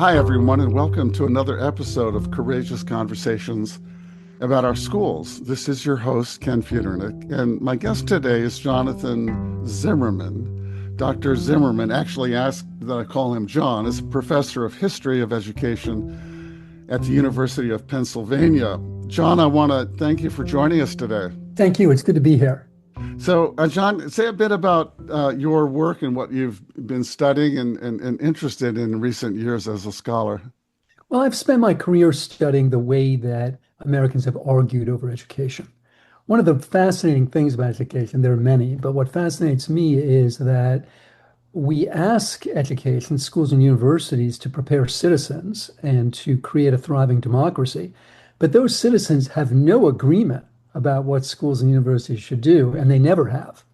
Hi, everyone, and welcome to another episode of Courageous Conversations about our schools. This is your host, Ken Futernick, and my guest today is Jonathan Zimmerman. Dr. Zimmerman actually asked that I call him John, is a professor of history of education at the University of Pennsylvania. John, I want to thank you for joining us today. Thank you. It's good to be here. So, John, say a bit about your work and what you've been studying and interested in recent years as a scholar. Well, I've spent my career studying the way that Americans have argued over education. One of the fascinating things about education, there are many, but what fascinates me is that we ask education, schools and universities to prepare citizens and to create a thriving democracy. But those citizens have no agreement about what schools and universities should do, and they never have.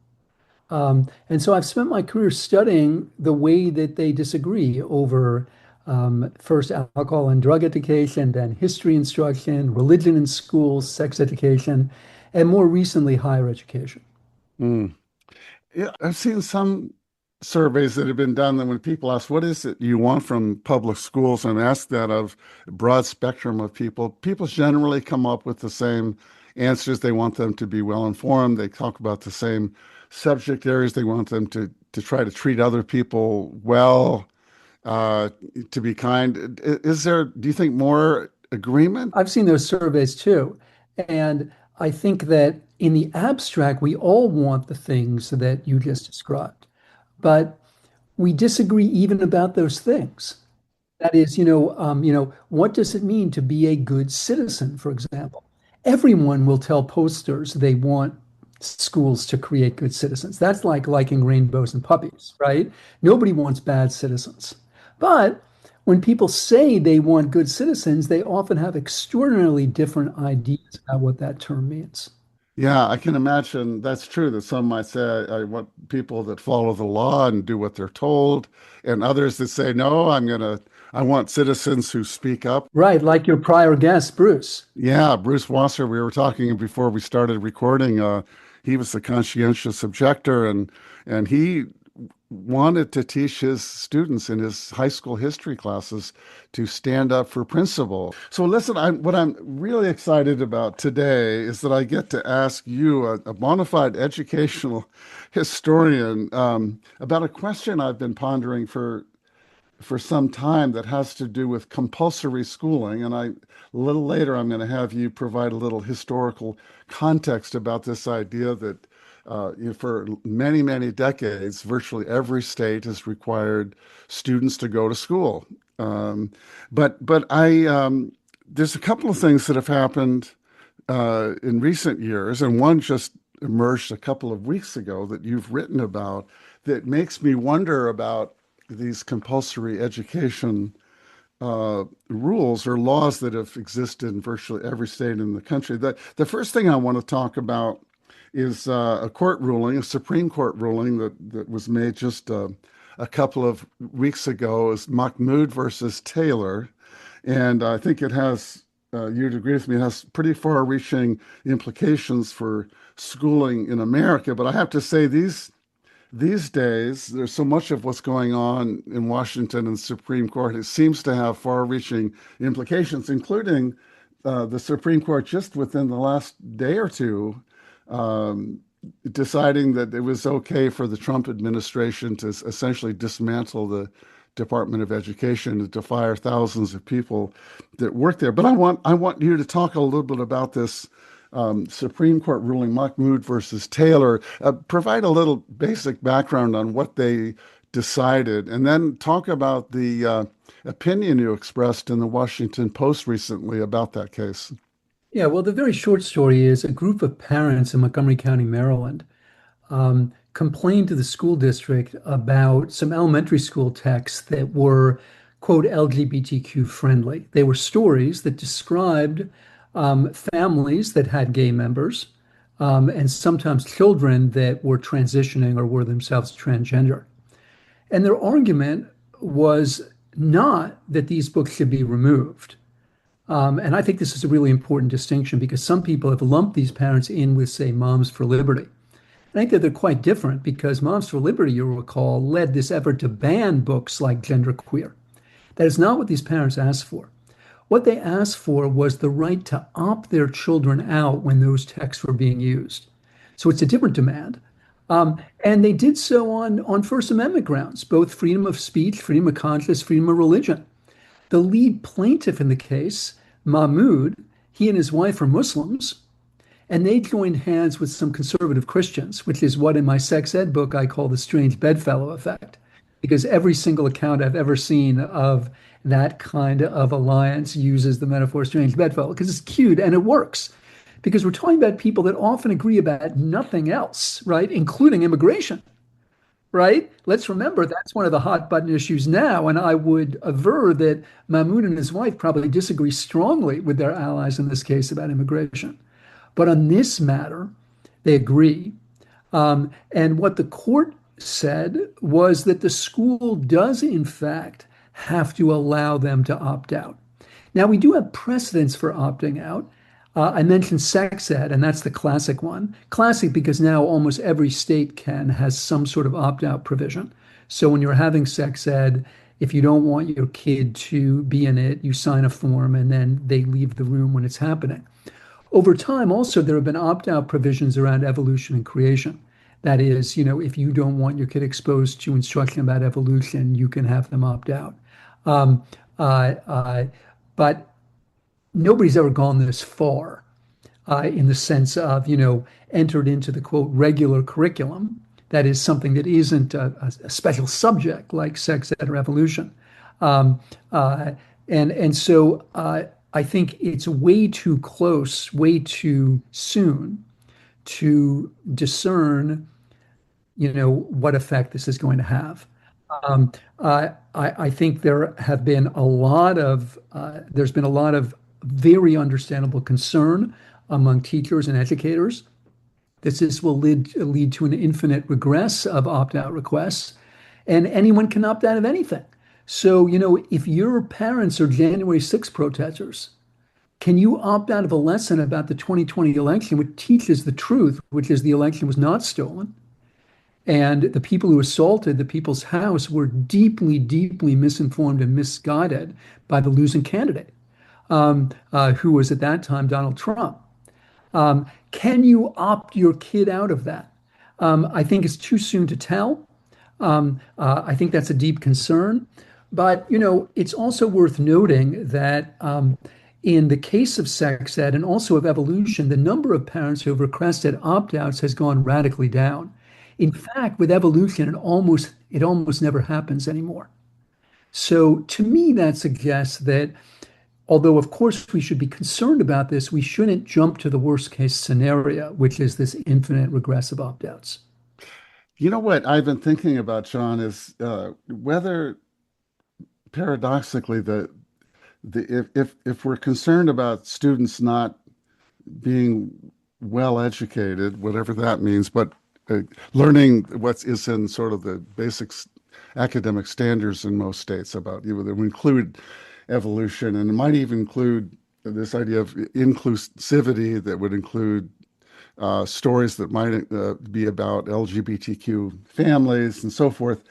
And so I've spent my career studying the way that they disagree over first alcohol and drug education, then history instruction, religion in schools, sex education, and more recently, higher education. Mm. Yeah, I've seen some surveys that have been done that when people ask, what is it you want from public schools, and ask that of a broad spectrum of people generally come up with the same answers. They want them to be well informed. They talk about the same subject areas. They want them to try to treat other people well, to be kind. Is there, do you think, more agreement? I've seen those surveys too. And I think that in the abstract, we all want the things that you just described, but we disagree even about those things. That is, what does it mean to be a good citizen, for example? Everyone will tell posters they want schools to create good citizens. That's like liking rainbows and puppies, right? Nobody wants bad citizens. But when people say they want good citizens, they often have extraordinarily different ideas about what that term means. Yeah, I can imagine that's true, that some might say, I want people that follow the law and do what they're told, and others that say, no, I want citizens who speak up. Right, like your prior guest, Bruce. Yeah, Bruce Wasser, we were talking before we started recording. He was a conscientious objector, and he wanted to teach his students in his high school history classes to stand up for principle. So listen, what I'm really excited about today is that I get to ask you, a bona fide educational historian, about a question I've been pondering for some time that has to do with compulsory schooling. And a little later, I'm going to have you provide a little historical context about this idea that for many, many decades, virtually every state has required students to go to school. But there's a couple of things that have happened in recent years, and one just emerged a couple of weeks ago that you've written about that makes me wonder about these compulsory education rules or laws that have existed in virtually every state in the country. The first thing I want to talk about is a court ruling, a Supreme Court ruling that was made just a couple of weeks ago, is Mahmoud versus Taylor. And I think it has, you'd agree with me, it has pretty far-reaching implications for schooling in America. But I have to say, these days, there's so much of what's going on in Washington and the Supreme Court. It seems to have far-reaching implications, including the Supreme Court just within the last day or two deciding that it was okay for the Trump administration to essentially dismantle the Department of Education and to fire thousands of people that work there. But I want you to talk a little bit about this Supreme Court ruling, Mahmoud versus Taylor. Provide a little basic background on what they decided, and then talk about the opinion you expressed in the Washington Post recently about that case. Yeah, well, the very short story is a group of parents in Montgomery County, Maryland, complained to the school district about some elementary school texts that were, quote, LGBTQ friendly. They were stories that described families that had gay members, and sometimes children that were transitioning or were themselves transgender. And their argument was not that these books should be removed. And I think this is a really important distinction because some people have lumped these parents in with, say, Moms for Liberty. And I think that they're quite different because Moms for Liberty, you'll recall, led this effort to ban books like Genderqueer. That is not what these parents asked for. What they asked for was the right to opt their children out when those texts were being used. So it's a different demand. And they did so on First Amendment grounds, both freedom of speech, freedom of conscience, freedom of religion. The lead plaintiff in the case, Mahmoud, he and his wife are Muslims, and they joined hands with some conservative Christians, which is what in my sex ed book I call the strange bedfellow effect. Because every single account I've ever seen of that kind of alliance uses the metaphor strange bedfellow because it's cute and it works. Because we're talking about people that often agree about nothing else, right? Including immigration, right? Let's remember that's one of the hot button issues now. And I would aver that Mahmoud and his wife probably disagree strongly with their allies in this case about immigration. But on this matter, they agree. And what the court said was that the school does, in fact, have to allow them to opt out. Now, we do have precedents for opting out. I mentioned sex ed, and that's the classic one. Classic because now almost every state has some sort of opt-out provision. So when you're having sex ed, if you don't want your kid to be in it, you sign a form and then they leave the room when it's happening. Over time, also, there have been opt-out provisions around evolution and creation. That is, if you don't want your kid exposed to instruction about evolution, you can have them opt out. But nobody's ever gone this far in the sense of, entered into the quote regular curriculum. That is something that isn't a special subject like sex ed or evolution. And so I think it's way too close, way too soon to discern, what effect this is going to have. I think there's been a lot of very understandable concern among teachers and educators that this will lead to an infinite regress of opt-out requests, and anyone can opt out of anything. So, if your parents are January 6th protesters, can you opt out of a lesson about the 2020 election, which teaches the truth, which is the election was not stolen? And the people who assaulted the people's house were deeply, deeply misinformed and misguided by the losing candidate, who was at that time Donald Trump. Can you opt your kid out of that? I think it's too soon to tell. I think that's a deep concern. But, it's also worth noting that in the case of sex ed and also of evolution, the number of parents who have requested opt-outs has gone radically down. In fact, with evolution, it almost never happens anymore. So to me, that suggests that although, of course, we should be concerned about this, we shouldn't jump to the worst case scenario, which is this infinite regressive opt-outs. You know what I've been thinking about, John, is whether paradoxically if we're concerned about students not being well educated, whatever that means, but learning what is in sort of the basic academic standards in most states about that would include evolution, and it might even include this idea of inclusivity that would include stories that might be about LGBTQ families and so forth,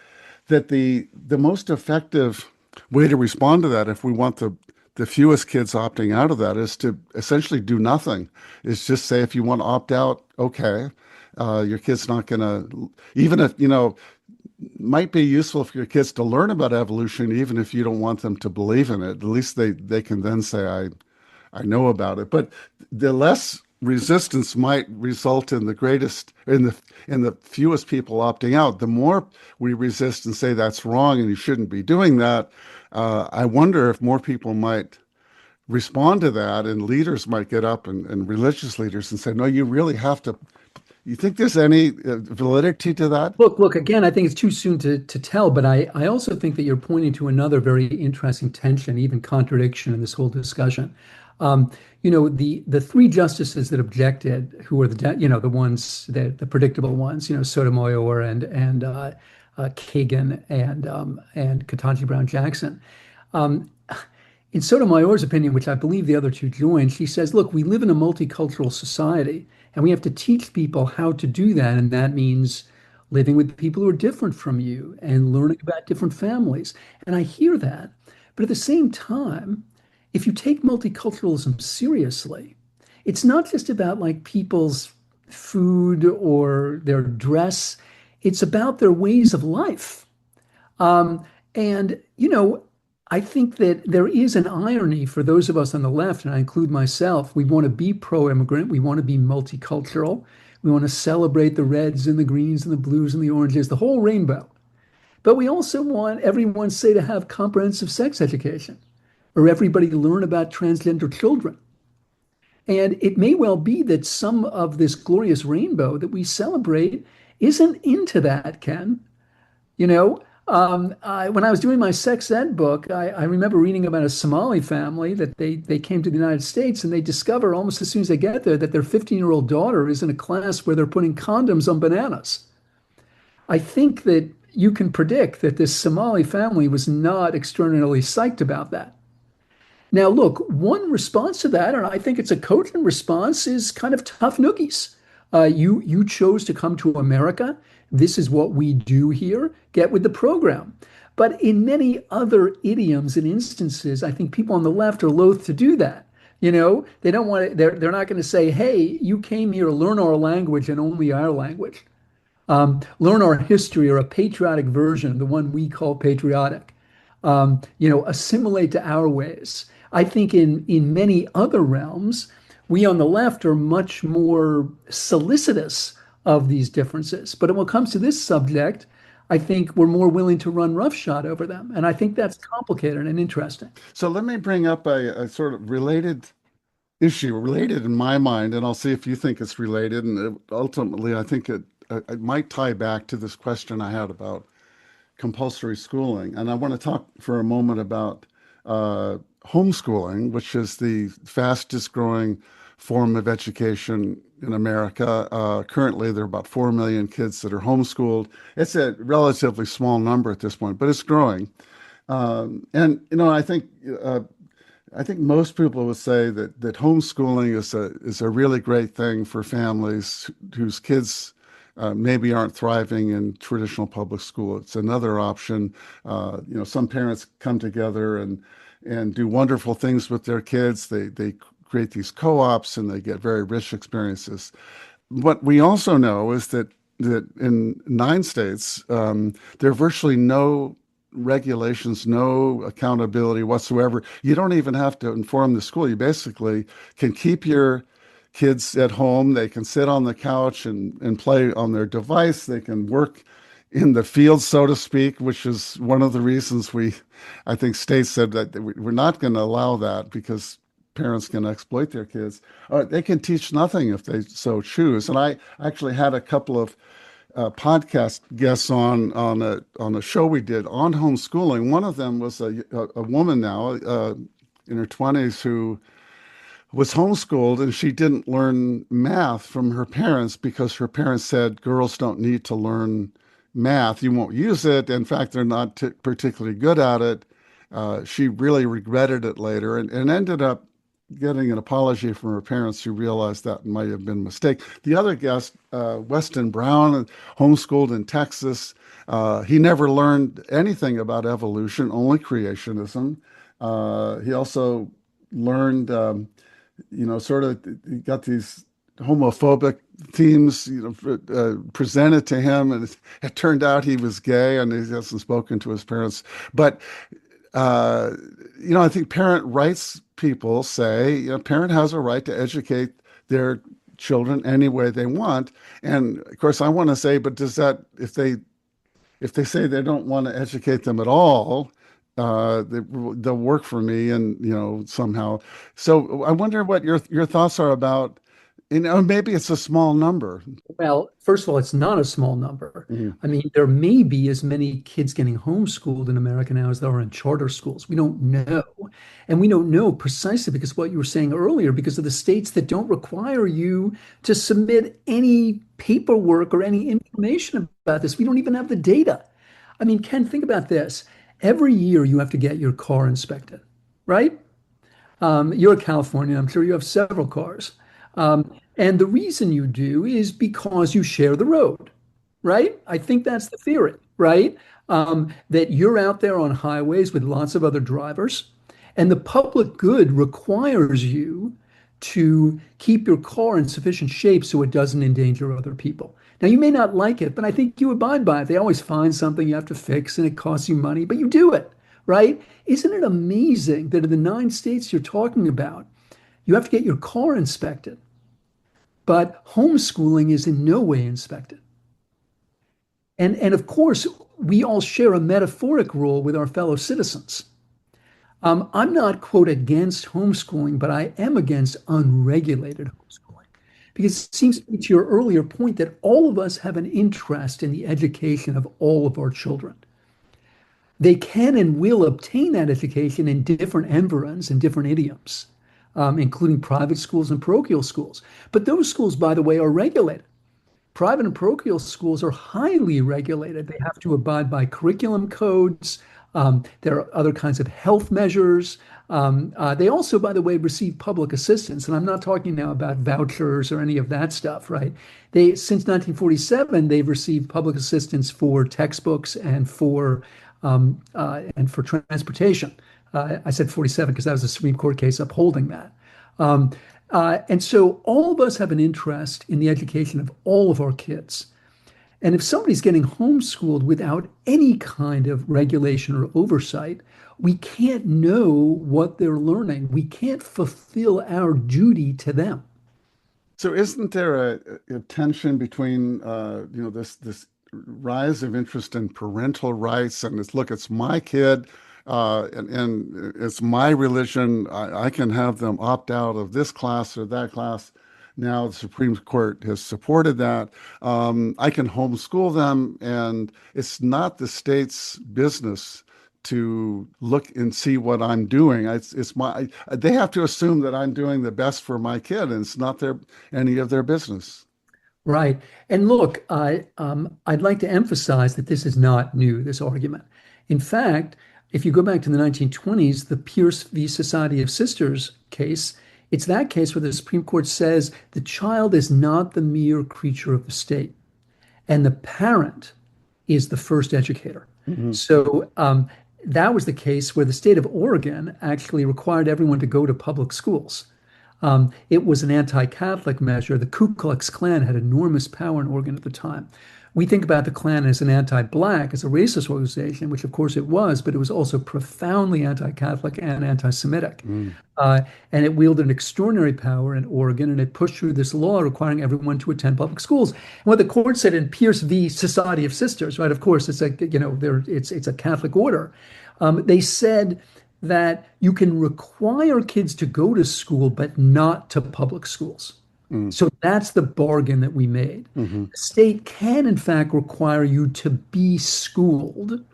that the most effective way to respond to that, if we want the fewest kids opting out of that, is to essentially do nothing. Is just say, if you want to opt out, okay, your kid's not going to, even if, might be useful for your kids to learn about evolution, even if you don't want them to believe in it. At least they can then say, I know about it. But the less resistance might result in the fewest people opting out. The more we resist and say that's wrong and you shouldn't be doing that, I wonder if more people might respond to that, and leaders might get up, and religious leaders, and say, no, you really have to. You think there's any validity to that? Look, again, I think it's too soon to tell, but I also think that you're pointing to another very interesting tension, even contradiction in this whole discussion. The three justices that objected, who were the ones that the predictable ones, Sotomayor and Kagan and Ketanji Brown Jackson. In Sotomayor's opinion, which I believe the other two joined, she says, look, we live in a multicultural society, and we have to teach people how to do that. And that means living with people who are different from you and learning about different families. And I hear that. But at the same time, if you take multiculturalism seriously, it's not just about like people's food or their dress, it's about their ways of life. Um, and, I think that there is an irony for those of us on the left, and I include myself. We want to be pro-immigrant. We want to be multicultural. We want to celebrate the reds and the greens and the blues and the oranges, the whole rainbow. But we also want everyone, say, to have comprehensive sex education or everybody to learn about transgender children. And it may well be that some of this glorious rainbow that we celebrate isn't into that, Ken. You know, when I was doing my sex ed book, I remember reading about a Somali family that they came to the United States and they discover almost as soon as they get there that their 15-year-old daughter is in a class where they're putting condoms on bananas. I think that you can predict that this Somali family was not extraordinarily psyched about that. Now, look, one response to that, and I think it's a cogent response, is kind of tough noogies. You chose to come to America. This is what we do here. Get with the program. But in many other idioms and instances, I think people on the left are loath to do that. They don't want to, they're not going to say, hey, you came here to learn our language and only our language. Learn our history or a patriotic version, the one we call patriotic. Assimilate to our ways. I think in many other realms, we on the left are much more solicitous of these differences. But when it comes to this subject, I think we're more willing to run roughshod over them. And I think that's complicated and interesting. So let me bring up a sort of related issue, related in my mind, and I'll see if you think it's related. And ultimately, I think it might tie back to this question I had about compulsory schooling. And I want to talk for a moment about homeschooling, which is the fastest growing form of education in America. Currently, there are about 4 million kids that are homeschooled. It's a relatively small number at this point, but it's growing. I think most people would say that homeschooling is a really great thing for families whose kids maybe aren't thriving in traditional public school. It's another option. Some parents come together and do wonderful things with their kids. They create these co-ops and they get very rich experiences. What we also know is that in 9 states, there are virtually no regulations, no accountability whatsoever. You don't even have to inform the school. You basically can keep your kids at home. They can sit on the couch and play on their device. They can work in the field, so to speak, which is one of the reasons I think states said that we're not going to allow that because parents can exploit their kids. They can teach nothing if they so choose. And I actually had a couple of podcast guests on a show we did on homeschooling. One of them was a woman now in her 20s who was homeschooled, and she didn't learn math from her parents because her parents said girls don't need to learn math. You won't use it. In fact, they're not particularly good at it. She really regretted it later and ended up getting an apology from her parents who realized that might have been a mistake. The other guest, Weston Brown, homeschooled in Texas. He never learned anything about evolution, only creationism. He also learned, he got these homophobic themes, presented to him, and it turned out he was gay, and he hasn't spoken to his parents. But I think parent rights people say, parent has a right to educate their children any way they want. And of course, I want to say, but does that, if they say they don't want to educate them at all, they'll work for me and, somehow. So I wonder what your thoughts are about, maybe it's a small number. Well, first of all, it's not a small number. Mhm. I mean, there may be as many kids getting homeschooled in America now as there are in charter schools. We don't know. And we don't know precisely because what you were saying earlier, because of the states that don't require you to submit any paperwork or any information about this. We don't even have the data. I mean, Ken, think about this. Every year you have to get your car inspected, right? You're in California. I'm sure you have several cars. And the reason you do is because you share the road, right? I think that's the theory, right? that you're out there on highways with lots of other drivers, and the public good requires you to keep your car in sufficient shape so it doesn't endanger other people. Now, you may not like it, but I think you abide by it. They always find something you have to fix and it costs you money, but you do it, right? Isn't it amazing that in the 9 states you're talking about, you have to get your car inspected, but homeschooling is in no way inspected? And of course, we all share a metaphoric role with our fellow citizens. I'm not, quote, against homeschooling, but I am against unregulated homeschooling. Because it seems to me, to your earlier point, that all of us have an interest in the education of all of our children. They can and will obtain that education in different environs and different idioms, including private schools and parochial schools. But those schools, by the way, are regulated. Private and parochial schools are highly regulated. They have to abide by curriculum codes. There are other kinds of health measures. They also, by the way, receive public assistance. And I'm not talking now about vouchers or any of that stuff, right? Since 1947, they've received public assistance for textbooks and for transportation. I said 47 because that was a Supreme Court case upholding that. And so all of us have an interest in the education of all of our kids. And if somebody's getting homeschooled without any kind of regulation or oversight, we can't know what they're learning. We can't fulfill our duty to them. So isn't there a tension between this rise of interest in parental rights and it's my kid and it's my religion. I can have them opt out of this class or that class. Now the Supreme Court has supported that. I can homeschool them, and it's not the state's business to look and see what I'm doing. They have to assume that I'm doing the best for my kid, and it's not any of their business. Right. And look, I'd like to emphasize that this is not new, this argument. In fact, if you go back to the 1920s, the Pierce v. Society of Sisters case, it's that case where the Supreme Court says the child is not the mere creature of the state, and the parent is the first educator. Mm-hmm. So that was the case where the state of Oregon actually required everyone to go to public schools. It was an anti-Catholic measure. The Ku Klux Klan had enormous power in Oregon at the time. We think about the Klan as an anti-Black, as a racist organization, which of course it was, but it was also profoundly anti-Catholic and anti-Semitic. And it wielded an extraordinary power in Oregon, and it pushed through this law requiring everyone to attend public schools. And what the court said in Pierce v. Society of Sisters, right? Of course, it's a Catholic order. They said that you can require kids to go to school, but not to public schools. So that's the bargain that we made. The state can, in fact, require you to be schooled,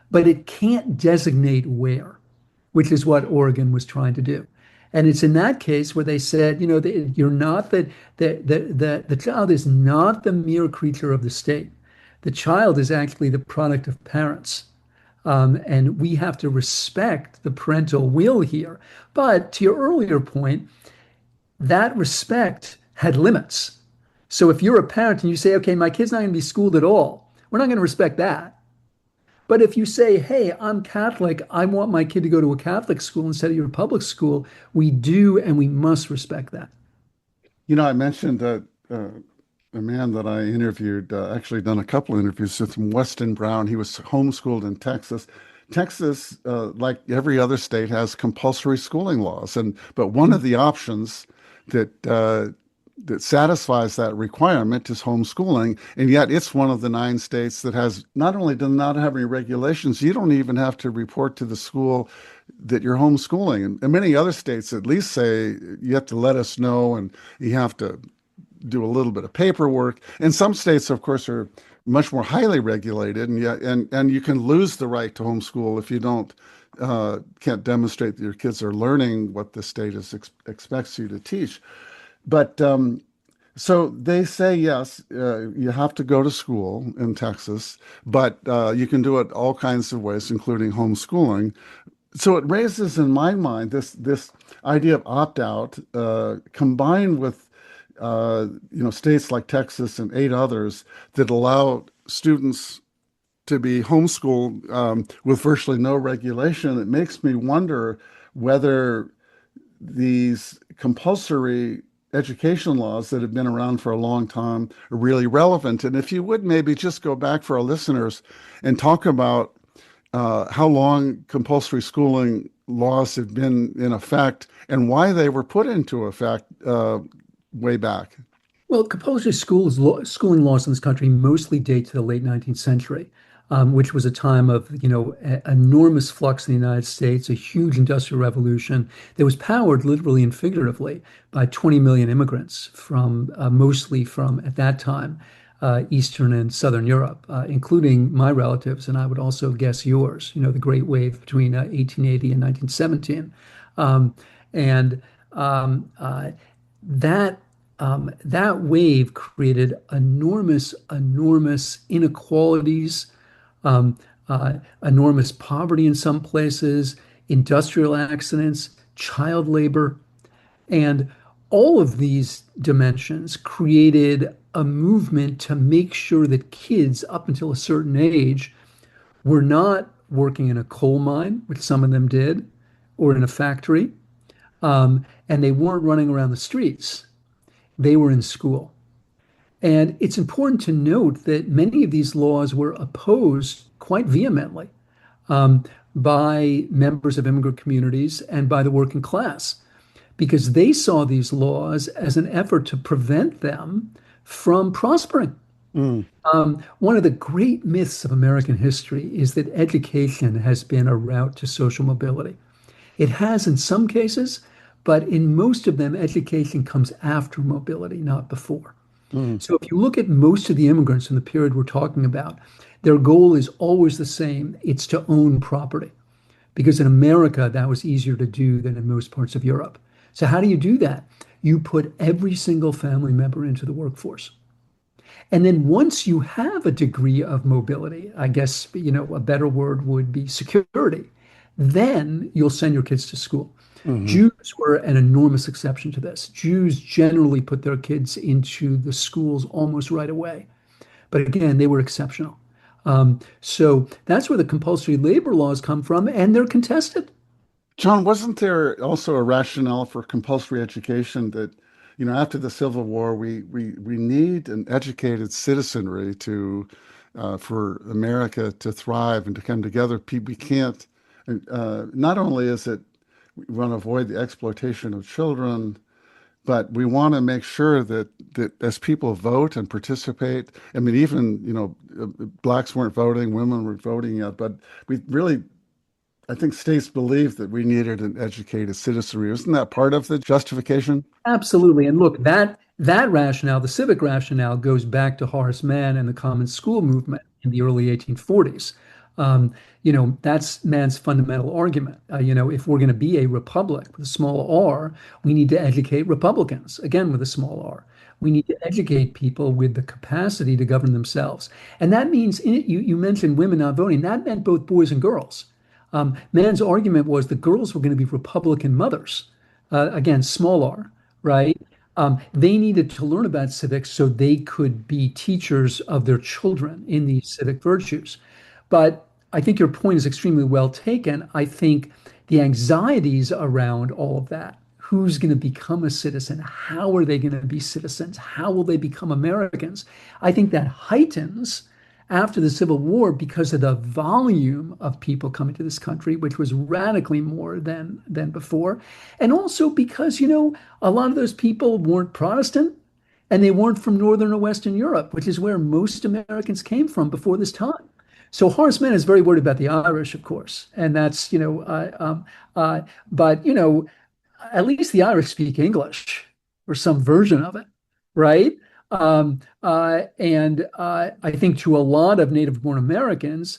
but it can't designate where, which is what Oregon was trying to do. And it's in that case where they said, you're not the child is not the mere creature of the state. The child is actually the product of parents. And we have to respect the parental will here. But to your earlier point, that respect had limits. So if you're a parent and you say, okay, my kid's not going to be schooled at all, we're not going to respect that. But if you say, hey, I'm Catholic, I want my kid to go to a Catholic school instead of your public school, we do and we must respect that. I mentioned that a man that I interviewed, actually done a couple of interviews with him, Weston Brown. He was homeschooled in Texas. Texas, like every other state, has compulsory schooling laws, but one of the options that satisfies that requirement is homeschooling, and yet it's one of the 9 states that has not only does not have any regulations, you don't even have to report to the school that you're homeschooling. And many other states at least say you have to let us know, and you have to do a little bit of paperwork. And some states, of course, are much more highly regulated, and you can lose the right to homeschool if you can't demonstrate that your kids are learning what the state expects you to teach. But so they say, yes, you have to go to school in Texas, but you can do it all kinds of ways, including homeschooling. So it raises in my mind this idea of opt-out combined with states like Texas and 8 others that allow students to be homeschooled with virtually no regulation. It makes me wonder whether these compulsory education laws that have been around for a long time are really relevant. And if you would maybe just go back for our listeners and talk about how long compulsory schooling laws have been in effect and why they were put into effect way back. Well, compulsory schooling laws in this country mostly date to the late 19th century, which was a time of, enormous flux in the United States, a huge industrial revolution that was powered literally and figuratively by 20 million immigrants from mostly from, at that time, Eastern and Southern Europe, including my relatives, and I would also guess yours, the Great Wave between 1880 and 1917. And that that wave created enormous inequalities, enormous poverty in some places, industrial accidents, child labor, and all of these dimensions created a movement to make sure that kids up until a certain age were not working in a coal mine, which some of them did, or in a factory, and they weren't running around the streets. They were in school. And it's important to note that many of these laws were opposed quite vehemently by members of immigrant communities and by the working class, because they saw these laws as an effort to prevent them from prospering. One of the great myths of American history is that education has been a route to social mobility. It has in some cases, but in most of them, education comes after mobility, not before. So if you look at most of the immigrants in the period we're talking about, their goal is always the same. It's to own property. Because in America, that was easier to do than in most parts of Europe. So how do you do that? You put every single family member into the workforce. And then once you have a degree of mobility, I guess, a better word would be security, then you'll send your kids to school. Jews were an enormous exception to this. Jews generally put their kids into the schools almost right away. But again, they were exceptional. So that's where the compulsory labor laws come from, and they're contested. John, wasn't there also a rationale for compulsory education that, after the Civil War, we need an educated citizenry to for America to thrive and to come together? We can't. Not only is it we want to avoid the exploitation of children, but we want to make sure that as people vote and participate, I mean, even, blacks weren't voting, women weren't voting yet, but we really, I think states believed that we needed an educated citizenry. Isn't that part of the justification? Absolutely. And look, that rationale, the civic rationale, goes back to Horace Mann and the Common School movement in the early 1840s. That's Mann's fundamental argument. If we're going to be a republic with a small r, we need to educate Republicans, again, with a small r. We need to educate people with the capacity to govern themselves. And that means, you mentioned women not voting, that meant both boys and girls. Mann's argument was the girls were going to be Republican mothers, again, small r, right? They needed to learn about civics so they could be teachers of their children in these civic virtues. But I think your point is extremely well taken. I think the anxieties around all of that, who's going to become a citizen? How are they going to be citizens? How will they become Americans? I think that heightens after the Civil War because of the volume of people coming to this country, which was radically more than before. And also because, a lot of those people weren't Protestant and they weren't from Northern or Western Europe, which is where most Americans came from before this time. So Horace Mann is very worried about the Irish, of course, and that's but at least the Irish speak English or some version of it, right? And I think to a lot of native-born Americans,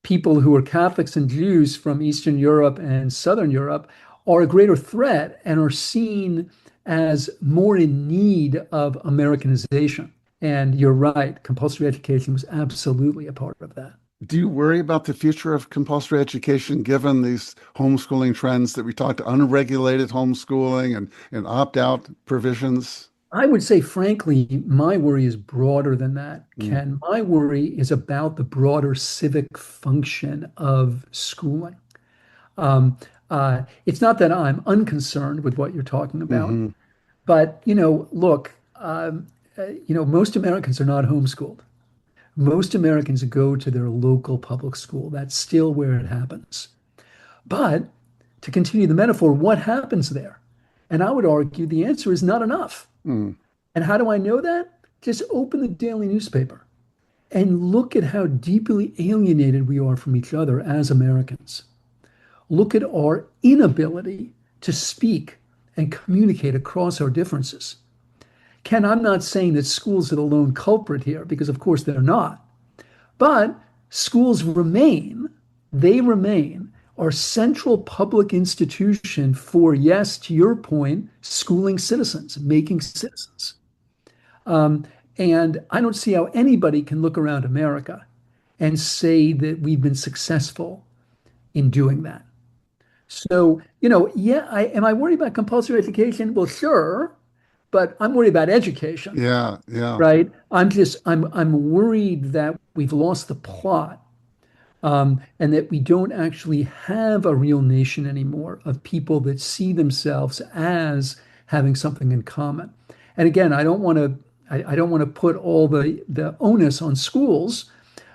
people who are Catholics and Jews from Eastern Europe and Southern Europe are a greater threat and are seen as more in need of Americanization. And you're right, compulsory education was absolutely a part of that. Do you worry about the future of compulsory education given these homeschooling trends that we talked, unregulated homeschooling and opt-out provisions? I would say, frankly, my worry is broader than that, Mm, Ken. My worry is about the broader civic function of schooling. Um, it's not that I'm unconcerned with what you're talking about, hmm but look, most Americans are not homeschooled. Most Americans go to their local public school. That's still where it happens. But to continue the metaphor, what happens there? And I would argue the answer is not enough. mm, And how do I know that? Just open the daily newspaper and look at how deeply alienated we are from each other as Americans. Look at our inability to speak and communicate across our differences. Ken, I'm not saying that schools are the lone culprit here, because of course they're not. But schools remain, they remain our central public institution for, yes, to your point, schooling citizens, making citizens. Um, and I don't see how anybody can look around America and say that we've been successful in doing that. So, yeah, am I worried about compulsory education? Well, sure, but I'm worried about education, yeah, yeah. right? I'm worried that we've lost the plot, and that we don't actually have a real nation anymore of people that see themselves as having something in common. And again, I don't want to put all the onus on schools,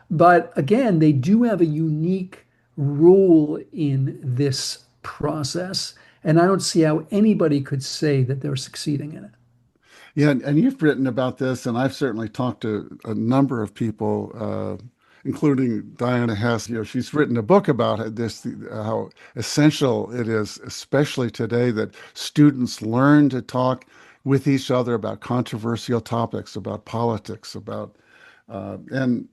but again, they do have a unique role in this process, and I don't see how anybody could say that they're succeeding in it. Yeah, and you've written about this, and I've certainly talked to a number of people, including Diana Hess. She's written a book about this, how essential it is, especially today, that students learn to talk with each other about controversial topics, about politics, and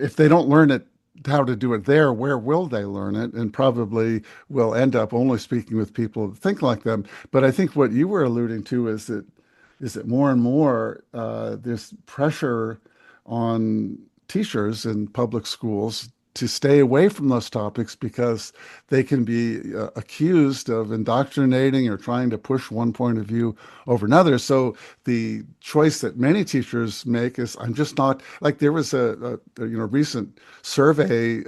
if they don't learn it, how to do it there, where will they learn it? And probably will end up only speaking with people that think like them. But I think what you were alluding to is that more and more there's pressure on teachers in public schools to stay away from those topics because they can be accused of indoctrinating or trying to push one point of view over another. So the choice that many teachers make is, I'm just not, like there was a recent survey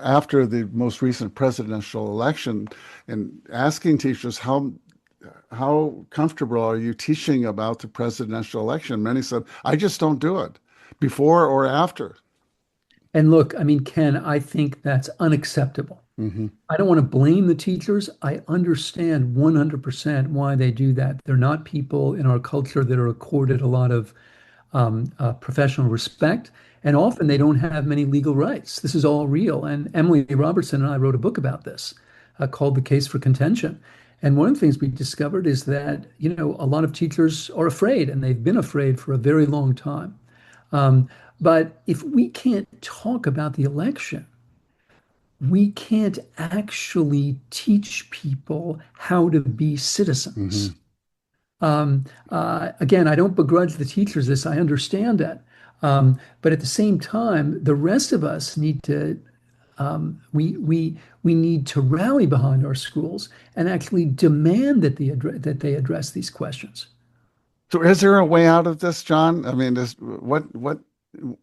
after the most recent presidential election, and asking teachers how comfortable are you teaching about the presidential election? Many said, I just don't do it before or after. And look, I mean, Ken, I think that's unacceptable. Hmm I don't want to blame the teachers. I understand 100% why they do that. They're not people in our culture that are accorded a lot of professional respect, and often they don't have many legal rights. This is all real. And Emily Robertson and I wrote a book about this, called The Case for Contention. And one of the things we discovered is that, a lot of teachers are afraid, and they've been afraid for a very long time. Um, but if we can't talk about the election, we can't actually teach people how to be hmm citizens. Again, I don't begrudge the teachers this. I understand that. But at the same time, the rest of us need to we need to rally behind our schools and actually demand that they address these questions. So is there a way out of this, John? I mean,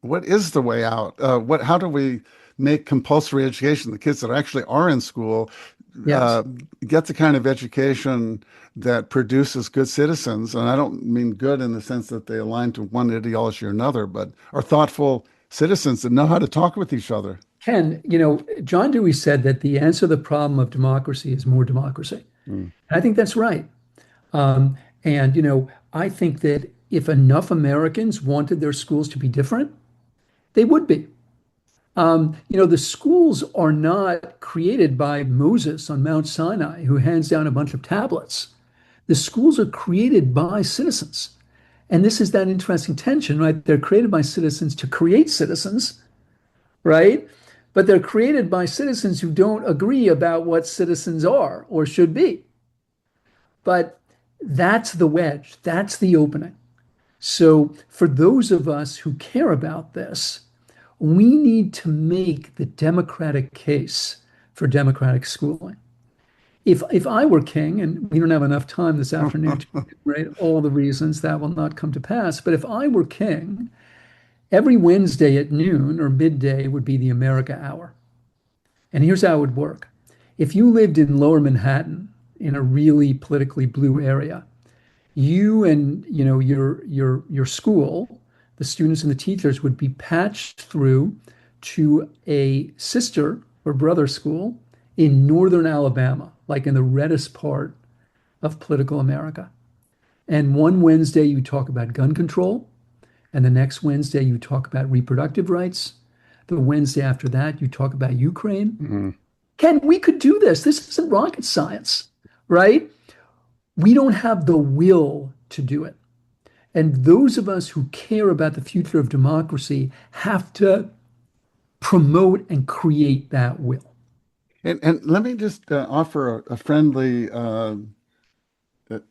what is the way out? How do we make compulsory education, the kids that actually are in school, Yes. uh, get the kind of education that produces good citizens? And I don't mean good in the sense that they align to one ideology or another, but are thoughtful citizens that know how to talk with each other. Ken, John Dewey said that the answer to the problem of democracy is more democracy. Mm. And I think that's right. And I think that if enough Americans wanted their schools to be different, they would be. The schools are not created by Moses on Mount Sinai, who hands down a bunch of tablets. The schools are created by citizens. And this is that interesting tension, right? They're created by citizens to create citizens, right? But they're created by citizens who don't agree about what citizens are or should be. But that's the wedge, that's the opening. So, for those of us who care about this, we need to make the democratic case for democratic schooling. if I were king, and we don't have enough time this afternoon to enumerate all the reasons that will not come to pass, but if I were king, every Wednesday at noon or midday would be the America Hour. And here's how it would work. If you lived in Lower Manhattan in a really politically blue area, you and your school, the students and the teachers would be patched through to a sister or brother school in northern Alabama, like in the reddest part of political America. And one Wednesday you talk about gun control, and the next Wednesday you talk about reproductive rights. The Wednesday after that you talk about Ukraine. Mhm. Ken, we could do this. This isn't rocket science, right? We don't have the will to do it. And those of us who care about the future of democracy have to promote and create that will. And let me just offer a friendly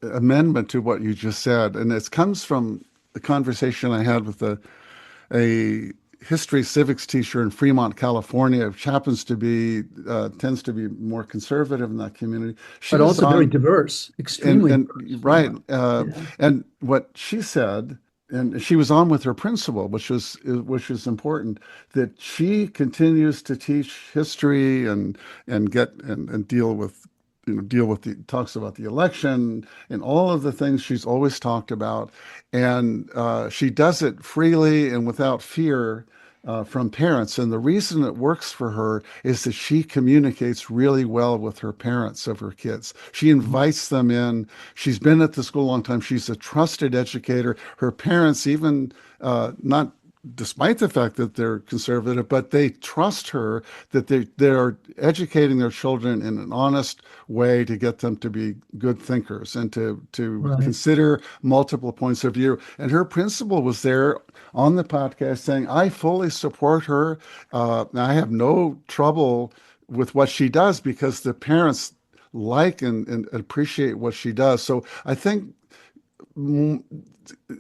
amendment to what you just said, and it comes from the conversation I had with a history civics teacher in Fremont, California, which happens to be tends to be more conservative in that community. She But was also very on, diverse, extremely and diverse. right, Yeah. and what she said, and she was on with her principal, which is important, that she continues to teach history and deal with the talks about the election and all of the things she's always talked about, and she does it freely and without fear from parents. And the reason it works for her is that she communicates really well with her parents of her kids. She invites them in. She's been at the school a long time. She's a trusted educator. Her parents, even not despite the fact that they're conservative, but they trust her that they're educating their children in an honest way to get them to be good thinkers and to Right. consider multiple points of view. And her principal was there on the podcast saying, I fully support her. I have no trouble with what she does because the parents like and appreciate what she does. So I think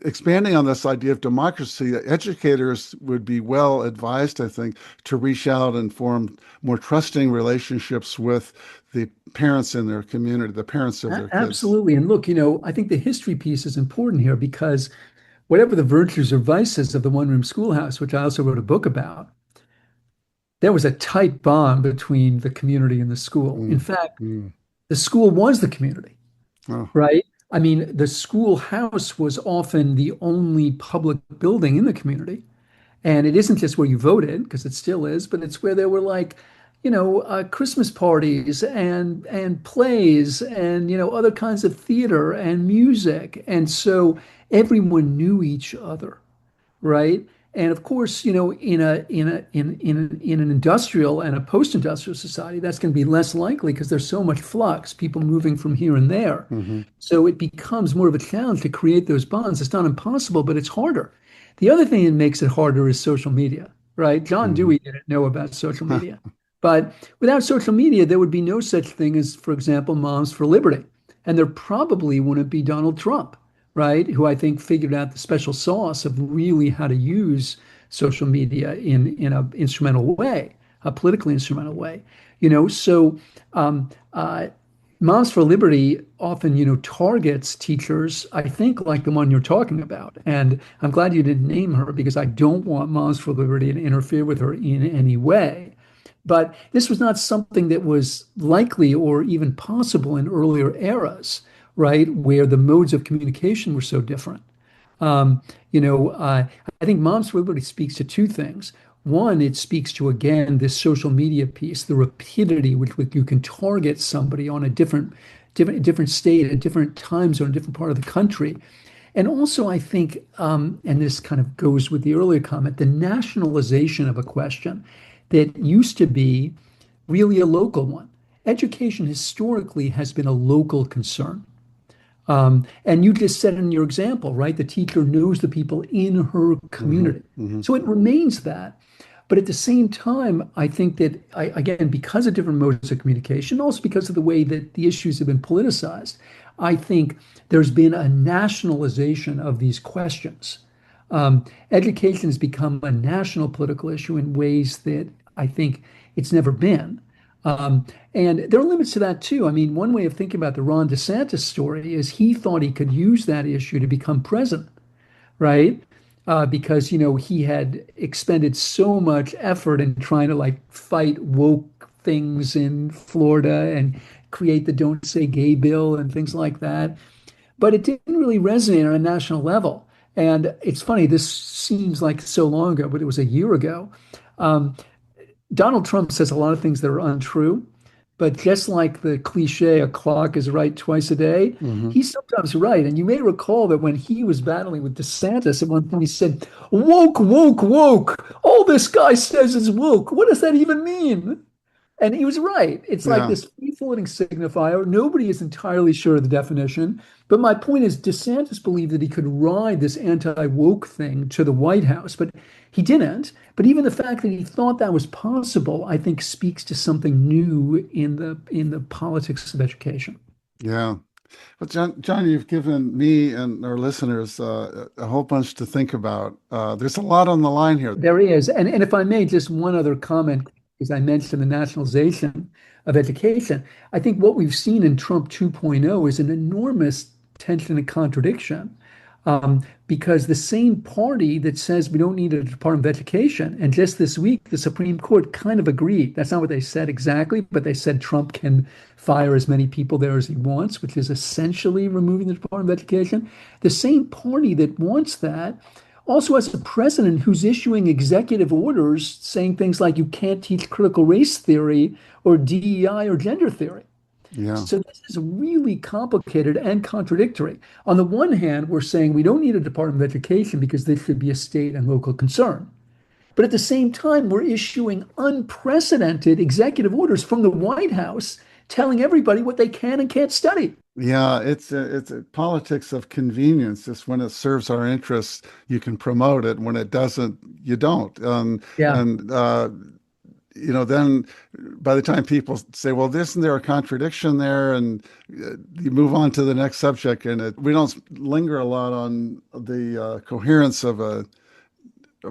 expanding on this idea of democracy, educators would be well advised, I think, to reach out and form more trusting relationships with the parents in their community, the parents of their kids. Absolutely. And look, I think the history piece is important here because whatever the virtues or vices of the one-room schoolhouse, which I also wrote a book about, there was a tight bond between the community and the school. In fact, the school was the community, Oh, right? I mean, the schoolhouse was often the only public building in the community. And it isn't just where you voted, because it still is, but it's where there were like, Christmas parties and plays and other kinds of theater and music. And so everyone knew each other, right? And of course, in an industrial and a post-industrial society, that's going to be less likely because there's so much flux, people moving from here and there. So it becomes more of a challenge to create those bonds. It's not impossible, but it's harder. The other thing that makes it harder is social media, right? John Dewey didn't know about social media. But without social media, there would be no such thing as, for example, Moms for Liberty. And there probably wouldn't be Donald Trump, right? Who I think figured out the special sauce of really how to use social media in an instrumental way, a politically instrumental way. So Moms for Liberty often, targets teachers, I think, like the one you're talking about. And I'm glad you didn't name her because I don't want Moms for Liberty to interfere with her in any way. But this was not something that was likely or even possible in earlier eras, right, where the modes of communication were so different. I think Moms for Liberty speaks to two things. One, it speaks to, again, this social media piece, the rapidity with which you can target somebody on a different state, a different time zone, a different part of the country. And also, I think, and this kind of goes with the earlier comment, the nationalization of a question that used to be really a local one. Education historically has been a local concern. And you just said in your example, right? The teacher knows the people in her community. So it remains that. But at the same time, I think that, again, because of different modes of communication, also because of the way that the issues have been politicized, I think there's been a nationalization of these questions. Education has become a national political issue in ways that I think it's never been. Um, and there are limits to that too. I mean, one way of thinking about the Ron DeSantis story is he thought he could use that issue to become president, right? Because, he had expended so much effort in trying to like fight woke things in Florida and create the Don't Say Gay bill and things like that. But it didn't really resonate on a national level. And it's funny, this seems like so long ago, but it was a year ago. Um, Donald Trump says a lot of things that are untrue, but just like the cliche, a clock is right twice a day, Hmm. he's sometimes right. And you may recall that when he was battling with DeSantis, at one point he said, woke, woke, woke. All this guy says is woke. What does that even mean? And he was right. It's like Yeah. this free-floating signifier. Nobody is entirely sure of the definition. But my point is, DeSantis believed that he could ride this anti-woke thing to the White House, but he didn't. But even the fact that he thought that was possible, I think, speaks to something new in the politics of education. Yeah. Well, John, you've given me and our listeners a whole bunch to think about. There's a lot on the line here. There is. And if I may, just one other comment, because I mentioned the nationalization of education. I think what we've seen in Trump 2.0 is an enormous tension and contradiction. Because the same party that says we don't need a Department of Education, and just this week, the Supreme Court kind of agreed. That's not what they said exactly, but they said Trump can fire as many people there as he wants, which is essentially removing the Department of Education. The same party that wants that also has a president who's issuing executive orders saying things like you can't teach critical race theory or DEI or gender theory. Yeah. So this is really complicated and contradictory. On the one hand, we're saying we don't need a Department of Education because this should be a state and local concern. But at the same time, we're issuing unprecedented executive orders from the White House telling everybody what they can and can't study. Yeah, it's a politics of convenience. Just when it serves our interests, you can promote it. When it doesn't, you don't. Yeah, And then by the time people say, "Well, isn't there a contradiction there?" and you move on to the next subject, and we don't linger a lot on the coherence of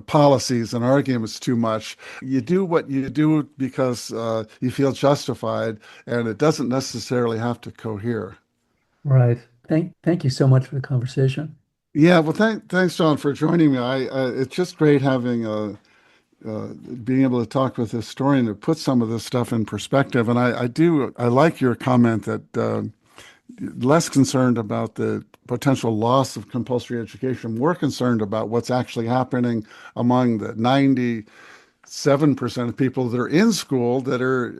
policies and arguments too much. You do what you do because you feel justified, and it doesn't necessarily have to cohere. right. Thank you so much for the conversation. Yeah, well, thanks, John, for joining me. It's just great having being able to talk with a historian to put some of this stuff in perspective. And I like your comment that less concerned about the potential loss of compulsory education, more concerned about what's actually happening among the 97% of people that are in school that are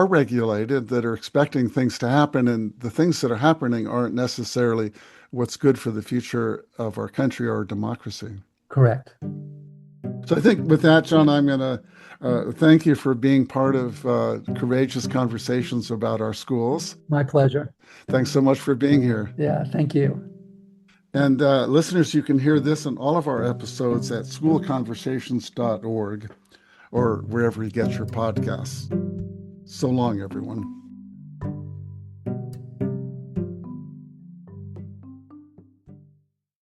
regulated, that are expecting things to happen, and the things that are happening aren't necessarily what's good for the future of our country or our democracy. Correct. So I think with that, John, I'm going to thank you for being part of courageous conversations about our schools. My pleasure. Thanks so much for being here. Yeah, thank you. And listeners, you can hear this and all of our episodes at schoolconversations.org or wherever you get your podcasts. So long, everyone.